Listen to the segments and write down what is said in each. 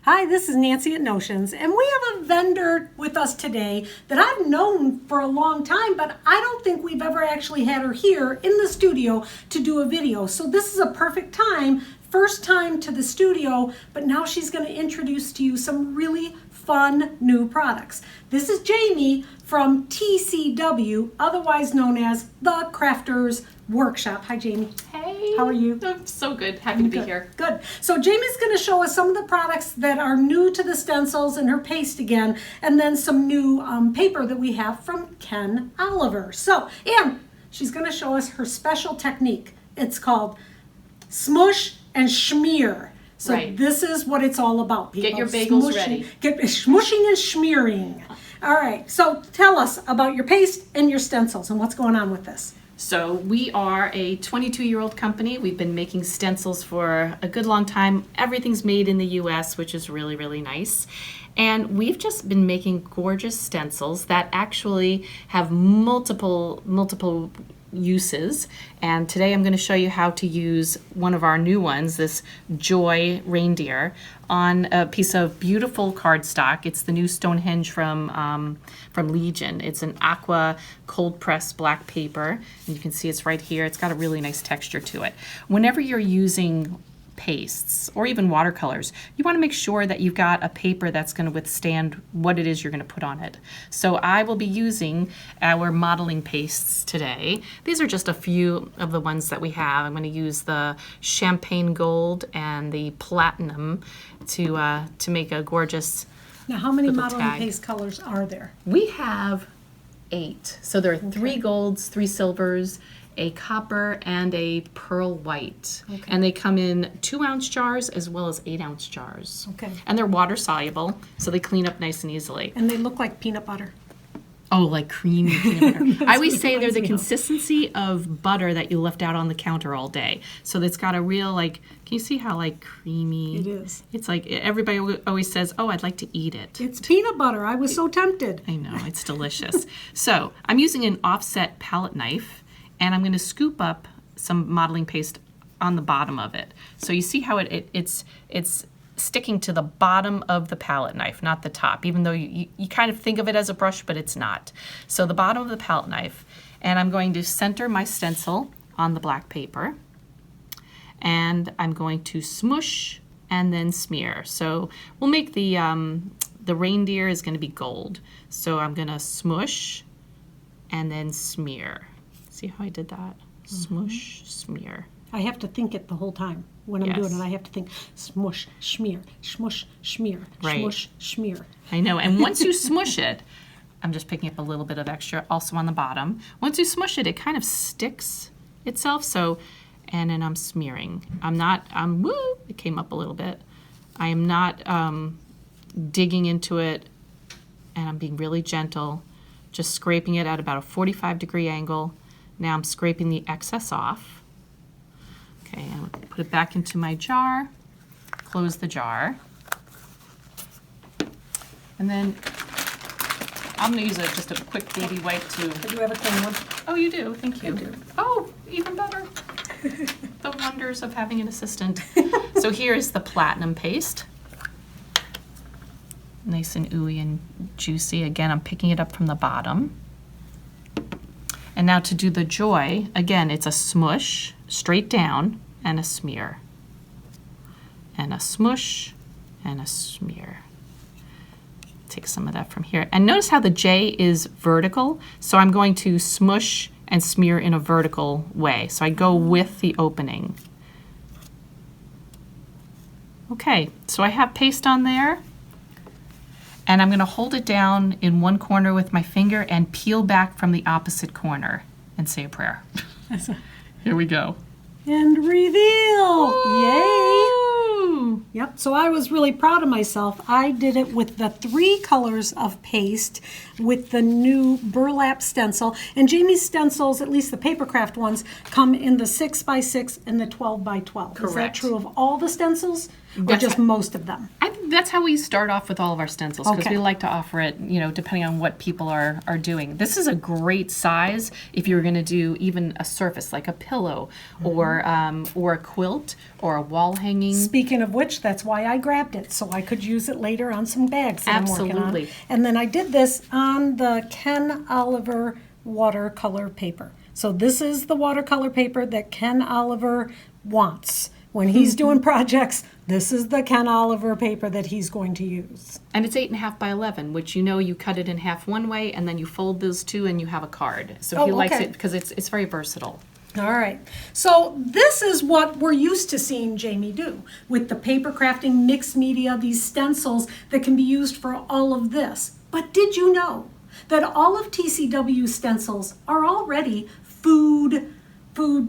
Hi, this is Nancy at Notions, and we have a vendor with us today that I've known for a long time, but I don't think we've ever actually had her here in the studio to do a video. So this is a perfect time, first time to the studio, but now she's going to introduce to you some really fun new products. This is Jamie from TCW, otherwise known as the Crafters Workshop. Hi, Jamie. Hey. How are you? I'm so good. Happy to be here. Good. So Jamie's going to show us some of the products that are new to the stencils and her paste again, and then some new paper that we have from Ken Oliver. So, and she's going to show us her special technique. It's called smush and smear. So Right. This is what it's all about, people. Get your bagels Smushing- ready. Get smushing and smearing. All right. So tell us about your paste and your stencils and what's going on with this. So we are a 22-year-old company. We've been making stencils for a good long time. Everything's made in the US, which is really, really nice. And we've just been making gorgeous stencils that actually have multiple uses. And today I'm going to show you how to use one of our new ones, this Joy reindeer, on a piece of beautiful cardstock. It's the new Stonehenge from Legion. It's an aqua cold pressed black paper. And you can see it's right here. It's got a really nice texture to it. Whenever you're using pastes or even watercolors, you want to make sure that you've got a paper that's going to withstand what it is you're going to put on it. So I will be using our modeling pastes today. These are just a few of the ones that we have. I'm going to use the champagne gold and the platinum to make a gorgeous Now, how many little modeling tag. paste colors are there? We have 8. So there are 3 golds, 3 silvers, a copper, and a pearl white. Okay. And they come in 2-ounce jars as well as 8-ounce jars. Okay. And they're water soluble, so they clean up nice and easily. And they look like peanut butter. Oh, like creamy peanut butter. I always say they're the reminds me of. consistency of butter that you left out on the counter all day. So it's got a real, like, can you see how, like, creamy? It is. It's like, everybody always says, oh, I'd like to eat it. It's peanut butter. I was so tempted. I know, it's delicious. So I'm using an offset palette knife, and I'm going to scoop up some modeling paste on the bottom of it. So you see how it's sticking to the bottom of the palette knife, not the top, even though you kind of think of it as a brush, but it's not. So the bottom of the palette knife, and I'm going to center my stencil on the black paper, and I'm going to smush and then smear. So we'll make the reindeer is going to be gold. So I'm going to smush and then smear. See how I did that? Smush, smear. I have to think it the whole time when I'm Yes. doing it. I have to think smush, smear, smush, smear, Right. smush, smear. I know. And once you smush it, I'm just picking up a little bit of extra also on the bottom. Once you smush it, it kind of sticks itself. So, and then I'm smearing. Woo, it came up a little bit. I am not digging into it, and I'm being really gentle, just scraping it at about a 45-degree angle. Now I'm scraping the excess off. Okay, and put it back into my jar, close the jar. And then I'm gonna use just a quick baby wipe to, I do have a clean one. oh, you do, thank you. I do. Oh, even better. The wonders of having an assistant. So here is the platinum paste. Nice and ooey and juicy. Again, I'm picking it up from the bottom. And now to do the Joy, again, it's a smush, straight down, and a smear. And a smush, and a smear. Take some of that from here. And notice how the J is vertical. So I'm going to smush and smear in a vertical way. So I go with the opening. Okay, so I have paste on there. And I'm going to hold it down in one corner with my finger and peel back from the opposite corner and say a prayer. Here we go. And reveal! Yay! Ooh. Yep, so I was really proud of myself. I did it with the 3 colors of paste with the new burlap stencil. And Jamie's stencils, at least the papercraft ones, come in the 6x6 and the 12x12. Is that Correct. true of all the stencils? or just most of them? I think that's how we start off with all of our stencils, because Okay. we like to offer it, depending on what people are doing. This is a great size if you're going to do even a surface like a pillow or a quilt or a wall hanging. Speaking of which, that's why I grabbed it, so I could use it later on some bags that I'm working on. Absolutely. And then I did this on the Ken Oliver watercolor paper. So this is the watercolor paper that Ken Oliver wants. When he's doing projects, this is the Ken Oliver paper that he's going to use. And it's 8.5 by 11, which you cut it in half one way, and then you fold those two, and you have a card. So he likes okay. it because it's very versatile. All right. So this is what we're used to seeing Jamie do with the paper crafting, mixed media, these stencils that can be used for all of this. But did you know that all of TCW's stencils are already food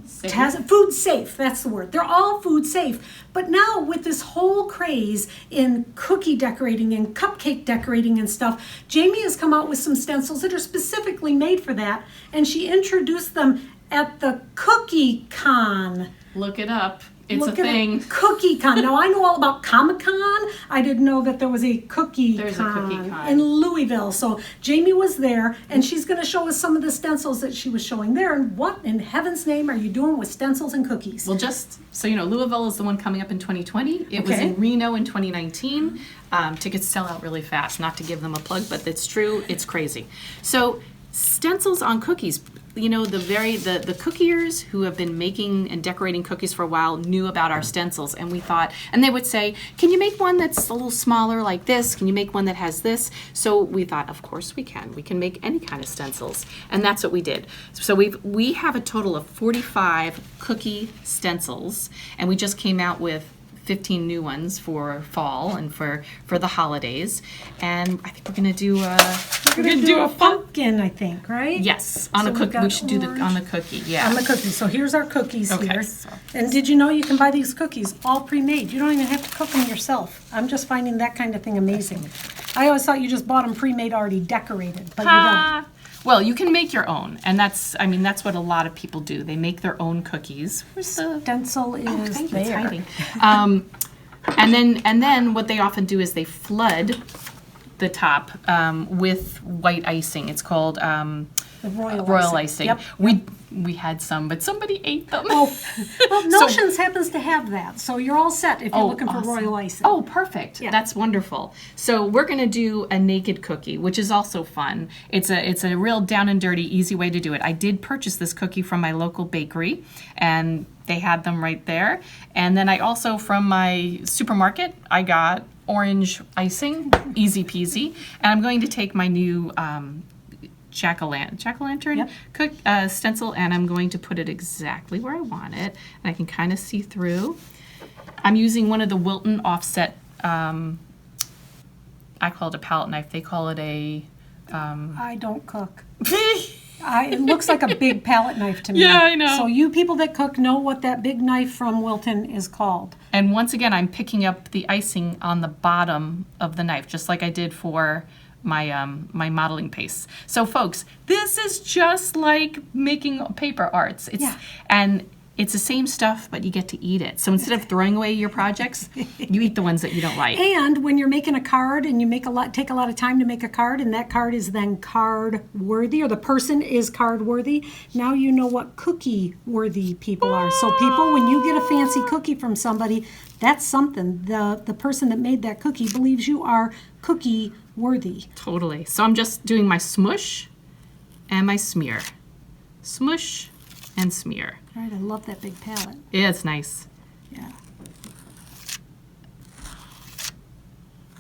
safe, that's the word. They're all food safe. But now with this whole craze in cookie decorating and cupcake decorating and stuff, Jamie has come out with some stencils that are specifically made for that, and she introduced them at the Cookie Con. Look it up. It's Look a at thing. it, Cookie Con. Now I know all about Comic Con. I didn't know that there was a There's a Cookie Con. in Louisville. So Jamie was there, and she's going to show us some of the stencils that she was showing there. And what in heaven's name are you doing with stencils and cookies? Well, just so you know, Louisville is the one coming up in 2020. It was Okay. in Reno in 2019. Tickets sell out really fast. Not to give them a plug, but it's true. It's crazy. So stencils on cookies. The cookiers who have been making and decorating cookies for a while knew about our stencils, and we thought, and they would say, can you make one that's a little smaller like this? Can you make one that has this? So we thought, of course we can. We can make any kind of stencils, and that's what we did. So we have a total of 45 cookie stencils, and we just came out with 15 new ones for fall and for the holidays, and I think we're gonna do We're going to do a pumpkin, I think, right? yes on So a we've cookie. got We should do orange. on the cookie. Yeah. On the cookies. So here's our cookies Okay, here. so- And did you know you can buy these cookies all pre-made? You don't even have to cook them yourself. I'm just finding that kind of thing amazing. I always thought you just bought them pre-made already decorated, but you don't. Well, you can make your own, and that's what a lot of people do. They make their own cookies. Where's the Stencil is thank you, it's there. hiding. And then what they often do is they flood the top with white icing. It's called The royal icing. Yep. We had some, but somebody ate them. Oh, well, Notions happens to have that, so you're all set if you're looking awesome. for royal icing. Oh, perfect. Yeah. That's wonderful. So we're going to do a naked cookie, which is also fun. It's a real down and dirty, easy way to do it. I did purchase this cookie from my local bakery, and they had them right there. And then I also, from my supermarket, I got orange icing, easy peasy. And I'm going to take my new jack-o'-lantern Yep. stencil, and I'm going to put it exactly where I want it, and I can kind of see through. I'm using one of the Wilton offset, I call it a palette knife, they call it a I don't cook. It looks like a big palette knife to me. Yeah, I know. So you people that cook know what that big knife from Wilton is called. And once again, I'm picking up the icing on the bottom of the knife, just like I did for my my modeling paste. So folks, this is just like making paper arts. And it's the same stuff, but you get to eat it. So instead of throwing away your projects, you eat the ones that you don't like. And when you're making a card and you take a lot of time to make a card, and that card is then card worthy, or the person is card worthy, now you know what cookie worthy people are. So people, when you get a fancy cookie from somebody, that's something. The person that made that cookie believes you are cookie worthy. Totally. So I'm just doing my smush and my smear. Smush and smear. All right, I love that big palette. Yeah, it's nice. Yeah.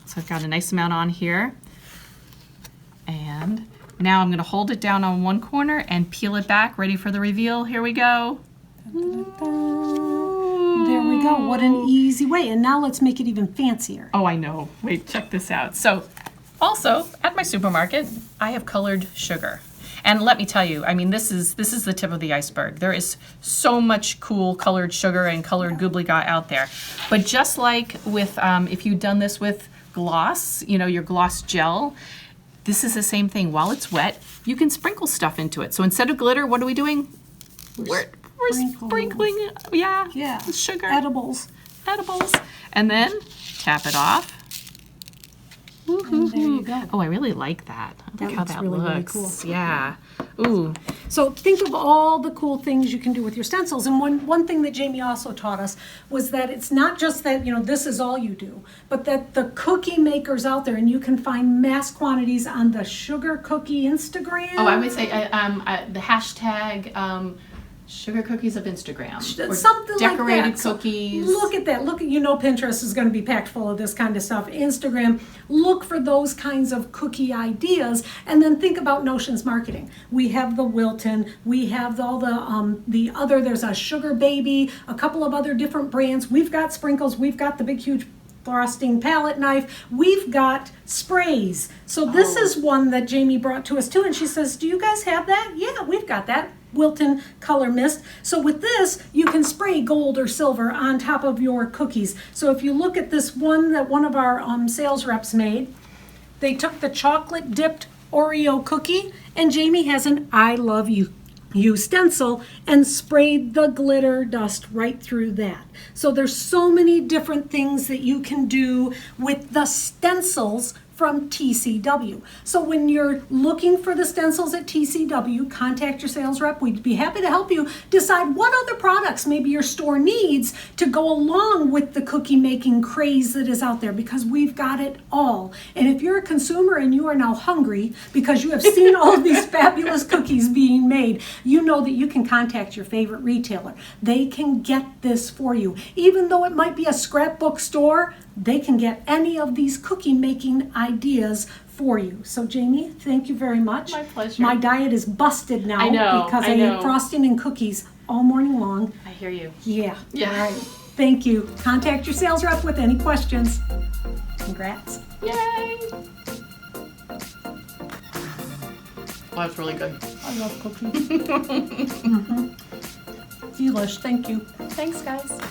So I've got a nice amount on here. And now I'm going to hold it down on one corner and peel it back, ready for the reveal. Here we go. There we go. What an easy way. And now let's make it even fancier. Oh, I know. Wait, check this out. So also at my supermarket, I have colored sugar. And let me tell you, I mean, this is the tip of the iceberg. There is so much cool colored sugar and colored goobly-gah out there. But just like with, if you've done this with gloss, your gloss gel, this is the same thing. While it's wet, you can sprinkle stuff into it. So instead of glitter, what are we doing? We're sprinkling, Yeah. sugar. Edibles. edibles. And then tap it off. And there you go. Oh, I really like that. I like how looks that really, really looks. cool. Yeah. Ooh. So think of all the cool things you can do with your stencils. And one thing that Jamie also taught us was that it's not just that, this is all you do, but that the cookie makers out there, and you can find mass quantities on the Sugar Cookie Instagram. Oh, I would say the hashtag sugar cookies of Instagram. Or Something like that. decorated cookies. Look at that. Pinterest is going to be packed full of this kind of stuff. Instagram, look for those kinds of cookie ideas, and then think about Notions marketing. We have the Wilton, we have all the other, there's a Sugar Baby, a couple of other different brands. We've got sprinkles, we've got the big huge frosting palette knife, we've got sprays. So this is one that Jamie brought to us too, and she says, do you guys have that? Yeah, we've got that. Wilton color mist. So with this, you can spray gold or silver on top of your cookies. So if you look at this one that one of our sales reps made, they took the chocolate dipped Oreo cookie, and Jamie has an I love you stencil and sprayed the glitter dust right through that. So there's so many different things that you can do with the stencils from TCW. So when you're looking for the stencils at TCW, contact your sales rep. We'd be happy to help you decide what other products maybe your store needs to go along with the cookie making craze that is out there, because we've got it all. And if you're a consumer and you are now hungry because you have seen all of these fabulous cookies being made, you know that you can contact your favorite retailer. They can get this for you. Even though it might be a scrapbook store, they can get any of these cookie making ideas for you. So Jamie, thank you very much. My pleasure. My diet is busted now I know, because I I know. ate frosting and cookies all morning long. I hear you. Yeah. Yeah. All right. Thank you. Contact your sales rep with any questions. Congrats. Yay! Well, that's really good. I love cookies. Delish. Thank you. Thanks, guys.